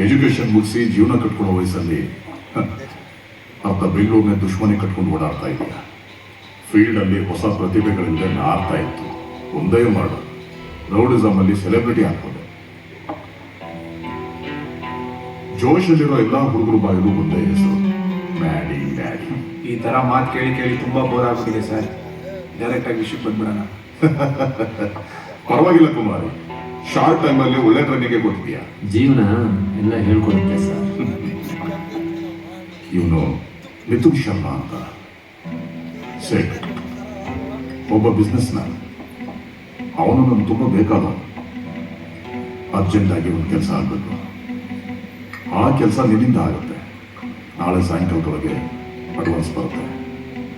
Education ಮುಗಿಸಿ ಜೀವನ ಕಟ್ಕೊಳ್ಳೋ ವಯಸ್ಸಲ್ಲಿ ಅರ್ಧ ಬೆಂಗಳೂರಿನ ದುಶ್ಮನೆ ಕಟ್ಕೊಂಡು ಓಡಾಡ್ತಾ ಇದೆಯಾ. ಫೀಲ್ಡಲ್ಲಿ ಹೊಸ ಪ್ರತಿಭೆಗಳಿಂದ ನಾರ್ತಾ ಇತ್ತು. ಒಂದೇ ಮಾಡು, ರೌಡಿಸಮ್ ಅಲ್ಲಿ ಸೆಲೆಬ್ರಿಟಿ ಆಗ್ಬೋದು. ಜೋಶಲ್ಲಿರೋ ಎಲ್ಲ ಹುಡುಗರು ಬಾಯಿಗೂ ಒಂದೇ ಹೆಸರು, ಮ್ಯಾಡಿ ಮ್ಯಾಡಿ. ಈ ತರ ಮಾತು ಕೇಳಿ ಕೇಳಿ ತುಂಬಾ ಬೋರ್ ಆಗ್ಬಿಟ್ಟಿದೆ ಸರ್. ಡೈರೆಕ್ಟ್ ಆಗಿ ವಿಷಯಕ್ಕೆ ಬಂದ್ಬಿಡೋಣ. ಪರವಾಗಿಲ್ಲ ಕುಮಾರಿ, ಶಾರ್ಟ್ ಟೈಮಲ್ಲಿ ಒಳ್ಳೆ ಟ್ರೈನಿಂಗ್ ಕೊಟ್ಟಿದ್ಯಾ. ಜೀವನ ಎಲ್ಲ ಹೇಳ್ಕೊಡುತ್ತೆ ಸರ್. ಇವನು ಮಿಥುನ್ ಶರ್ಮಾ ಅಂತ ಸೇಟ್, ಒಬ್ಬ ಬಿಸ್ನೆಸ್ ಮ್ಯಾನ್. ಅವನು ನಮ್ಗೆ ತುಂಬ ಬೇಕಾದವನು. ಅರ್ಜೆಂಟಾಗಿ ಒಂದು ಕೆಲಸ ಆಗಬೇಕು. ಆ ಕೆಲಸ ನಿನ್ನಿಂದ ಆಗುತ್ತೆ. ನಾಳೆ ಸಾಯಂಕಾಲದೊಳಗೆ ಅಡ್ವಾನ್ಸ್ ಬರುತ್ತೆ.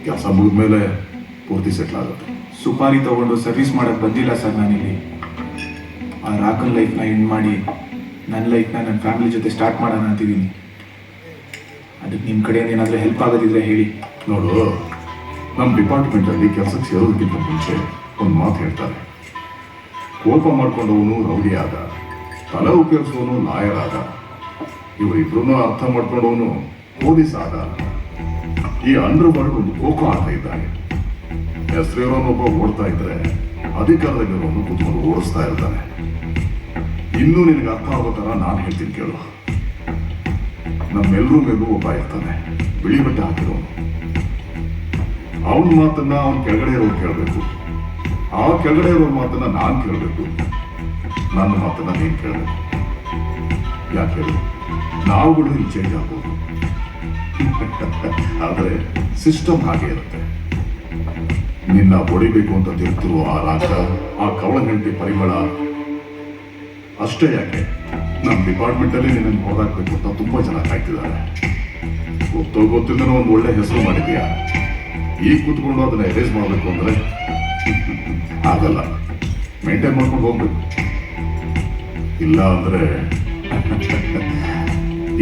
ಕೆಲಸ ಮುಗಿದ್ಮೇಲೆ ಪೂರ್ತಿ ಸೆಟ್ಲ್ ಆಗುತ್ತೆ. ಸುಪಾರಿ ತಗೊಂಡು ಸರ್ವಿಸ್ ಮಾಡಕ್ ಬಂದಿಲ್ಲ ಸರ್ ನಾನಿಲ್ಲಿ. ಆ ರಾಕನ್ ಲೈಫ್ನ ಎಂಡ್ ಮಾಡಿ ನನ್ನ ಲೈಫ್ನ ನನ್ನ ಫ್ಯಾಮಿಲಿ ಜೊತೆ ಸ್ಟಾರ್ಟ್ ಮಾಡೋಣ ಅಂತಿದ್ದೀನಿ. ಅದಕ್ಕೆ ನಿಮ್ಮ ಕಡೆಯಿಂದ ಏನಾದರೂ ಹೆಲ್ಪ್ ಆಗೋದಿದ್ರೆ ಹೇಳಿ. ನೋಡು, ನಮ್ಮ ಡಿಪಾರ್ಟ್ಮೆಂಟಲ್ಲಿ ಕೆಲಸಕ್ಕೆ ಸೇರೋದಕ್ಕಿಂತ ಮುಂಚೆ ಒಂದು ಮಾತು ಹೇಳ್ತಾರೆ. ಕೋಪ ಮಾಡ್ಕೊಂಡವನು ರೌಡಿ ಆದ, ತಲೆ ಉಪಯೋಗಿಸೋನು ಲಾಯರ್ ಆದ, ಇವರಿಬ್ರು ಅರ್ಥ ಮಾಡ್ಕೊಂಡವನು ಪೊಲೀಸ್ ಆದ. ಈ ಅಂಡರ್ ವರ್ಲ್ಡ್ ಒಂದು ಖೋಖೋ ಆಡ್ತಾ ಇದ್ದಾನೆ. ಹೆಸರಿರೋನೊಬ್ಬ ಓಡ್ತಾ ಇದ್ರೆ ಅಧಿಕಾರದಲ್ಲಿರೋನು ಕೂತ್ಕೊಂಡು ಓಡಿಸ್ತಾ ಇರ್ತಾನೆ. ಇನ್ನೂ ನಿನಗೆ ಅರ್ಥ ಆಗೋ ಥರ ನಾನು ಹೇಳ್ತೀನಿ ಕೇಳು. ನಮ್ಮೆಲ್ಲರೂ ಮೇಲೂ ಒಬ್ಬ ಇರ್ತಾನೆ, ಬಿಳಿ ಬಟ್ಟೆ ಹಾಕಿರೋನು. ಅವನ ಮಾತನ್ನ ಅವನ ಕೆಳಗಡೆ ಇರೋರು ಕೇಳಬೇಕು. ಆ ಕೆಳಗಡೆ ಇರೋ ಮಾತನ್ನ ನಾನು ಕೇಳಬೇಕು. ನನ್ನ ಮಾತನ್ನ ನೀನು ಕೇಳಬೇಕು. ಯಾಕೆ ಹೇಳು, ನಾವುಗಳು ಇಲ್ಲಿ ಚೇಂಜ್ ಆಗ್ಬೋದು. ಆದರೆ ಸಿಸ್ಟಮ್ ಹಾಗೆ ಇರುತ್ತೆ. ನಿನ್ನ ಹೊಡಿಬೇಕು ಅಂತ ತಿರುಗ್ತಿರುವ ಆ ರಾಗ, ಆ ಕವಳಗಂಟಿ ಪರಿಮಳ ಅಷ್ಟೇ ಯಾಕೆ, ನಮ್ಮ ಡಿಪಾರ್ಟ್ಮೆಂಟಲ್ಲಿ ನಿನ್ನನ್ನು ಹೊರದಾಕ್ಬೇಕು ಅಂತ ತುಂಬಾ ಜನ ಕಾಯ್ತಿದ್ದಾರೆ. ಗೊತ್ತಿಲ್ಲದ ಒಂದು ಒಳ್ಳೆ ಹೆಸರು ಮಾಡಿದ್ಯಾ. ಈಗ ಕೂತ್ಕೊಂಡು ಅದನ್ನ ಎರೇಸ್ ಮಾಡಬೇಕು ಅಂದ್ರೆ ಆಗಲ್ಲ. ಮೇಂಟೈನ್ ಮಾಡ್ಕೊಂಡು ಹೋಗ್ಬೇಕು. ಇಲ್ಲ ಅಂದ್ರೆ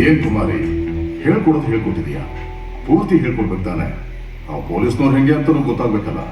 ಏನ್ ಕುಮಾರಿ, ಹೇಳ್ಕೊಡೋದು ಹೇಳ್ಕೊಟ್ಟಿದ್ಯಾ, ಪೂರ್ತಿ ಹೇಳ್ಕೊಡ್ಬೇಕು ತಾನೆ. ಆ ಪೊಲೀಸ್ನವ್ರು ಹೆಂಗೆ ಅಂತ ಗೊತ್ತಾಗ್ಬೇಕಲ್ಲ.